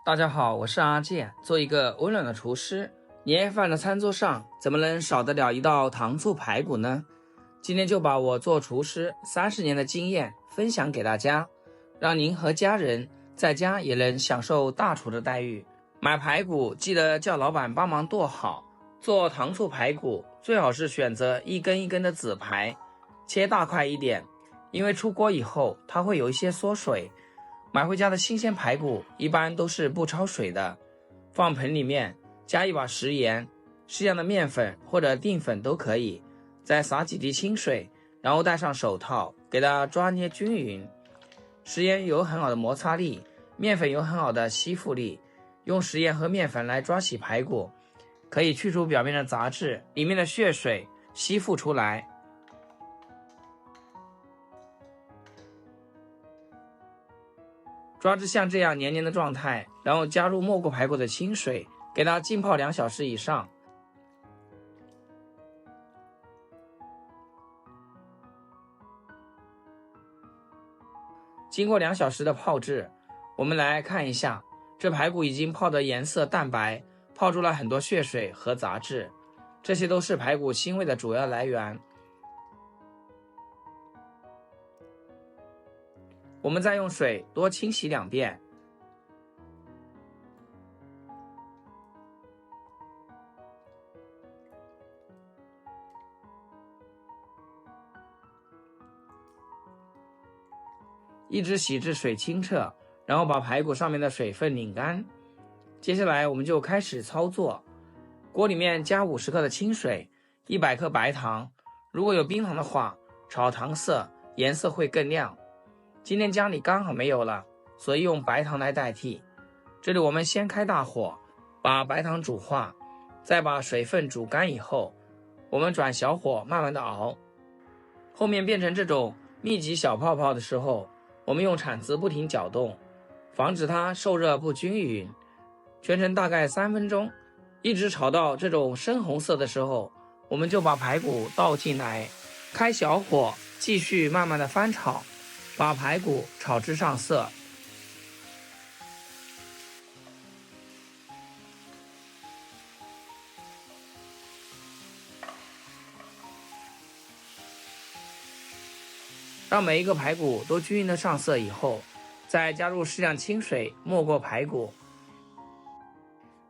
大家好，我是阿健，做一个温暖的厨师。年夜饭的餐桌上怎么能少得了一道糖醋排骨呢？今天就把我做厨师30年的经验分享给大家，让您和家人在家也能享受大厨的待遇。买排骨记得叫老板帮忙剁好，做糖醋排骨最好是选择一根一根的紫排，切大块一点，因为出锅以后它会有一些缩水。买回家的新鲜排骨一般都是不焯水的，放盆里面加一把食盐，适量的面粉或者淀粉都可以，再撒几滴清水，然后戴上手套给它抓捏均匀。食盐有很好的摩擦力，面粉有很好的吸附力，用食盐和面粉来抓洗排骨，可以去除表面的杂质，里面的血水吸附出来。抓至像这样黏黏的状态，然后加入没过排骨的清水，给它浸泡2小时以上。经过2小时的泡制，我们来看一下，这排骨已经泡的颜色淡白，泡出了很多血水和杂质，这些都是排骨腥味的主要来源。我们再用水多清洗2遍，一直洗至水清澈，然后把排骨上面的水分拧干。接下来我们就开始操作，锅里面加50克的清水，100克白糖，如果有冰糖的话，炒糖色颜色会更亮。今天家里刚好没有了，所以用白糖来代替。这里我们先开大火，把白糖煮化，再把水分煮干以后，我们转小火慢慢的熬。后面变成这种密集小泡泡的时候，我们用铲子不停搅动，防止它受热不均匀。全程大概3分钟，一直炒到这种深红色的时候，我们就把排骨倒进来，开小火继续慢慢的翻炒，把排骨炒至上色。让每一个排骨都均匀的上色以后，再加入适量清水没过排骨，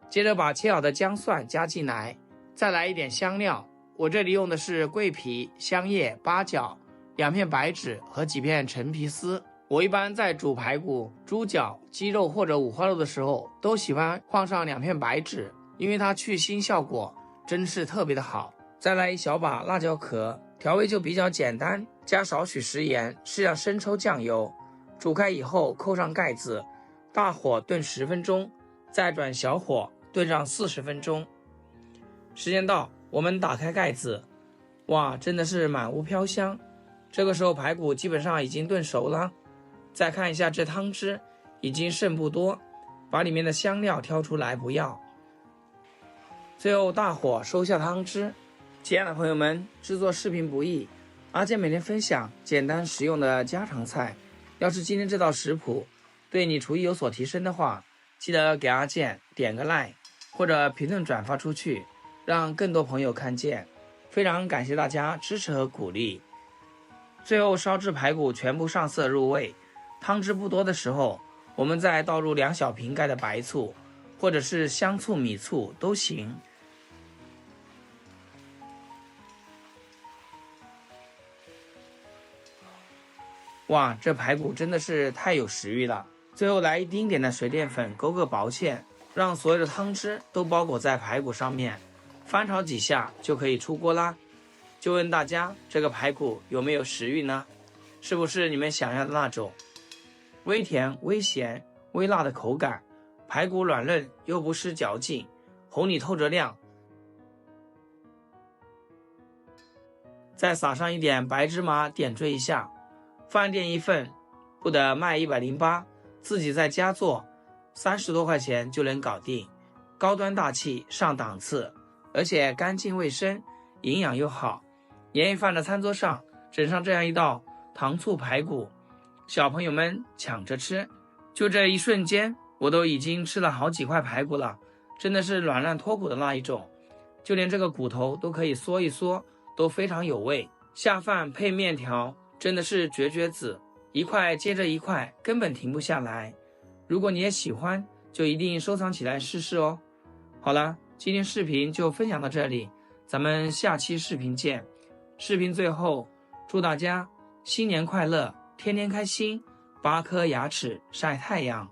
接着把切好的姜蒜加进来，再来一点香料，我这里用的是桂皮、香叶、八角、2片白芷和几片陈皮丝。我一般在煮排骨、猪脚、鸡肉或者五花肉的时候，都喜欢放上2片白芷，因为它去腥效果真是特别的好。再来1小把辣椒壳，调味就比较简单，加少许食盐，适量生抽、酱油，煮开以后扣上盖子，大火炖10分钟，再转小火炖上40分钟。时间到，我们打开盖子，哇，真的是满屋飘香。这个时候排骨基本上已经炖熟了，再看一下这汤汁已经剩不多，把里面的香料挑出来不要，最后大火收下汤汁。亲爱的朋友们，制作视频不易，阿健每天分享简单实用的家常菜。要是今天这道食谱对你厨艺有所提升的话，记得给阿健点个 like 或者评论转发出去，让更多朋友看见。非常感谢大家支持和鼓励。最后烧至排骨全部上色入味，汤汁不多的时候，我们再倒入2小瓶盖的白醋，或者是香醋、米醋都行。哇，这排骨真的是太有食欲了。最后来一丁点的水淀粉勾个薄芡，让所有的汤汁都包裹在排骨上面，翻炒几下就可以出锅啦。就问大家，这个排骨有没有食欲呢？是不是你们想要的那种微甜、微咸、微辣的口感？排骨软嫩又不失嚼劲，红里透着亮。再撒上一点白芝麻点缀一下，饭店一份不得卖108，自己在家做30多块钱就能搞定，高端大气上档次，而且干净卫生，营养又好。年夜饭的餐桌上整上这样一道糖醋排骨，小朋友们抢着吃。就这一瞬间，我都已经吃了好几块排骨了，真的是软烂脱骨的那一种，就连这个骨头都可以嗦一嗦，都非常有味，下饭配面条真的是绝绝子，一块接着一块，根本停不下来。如果你也喜欢，就一定收藏起来试试哦。好了，今天视频就分享到这里，咱们下期视频见。视频最后，祝大家新年快乐，天天开心，8颗牙齿晒太阳。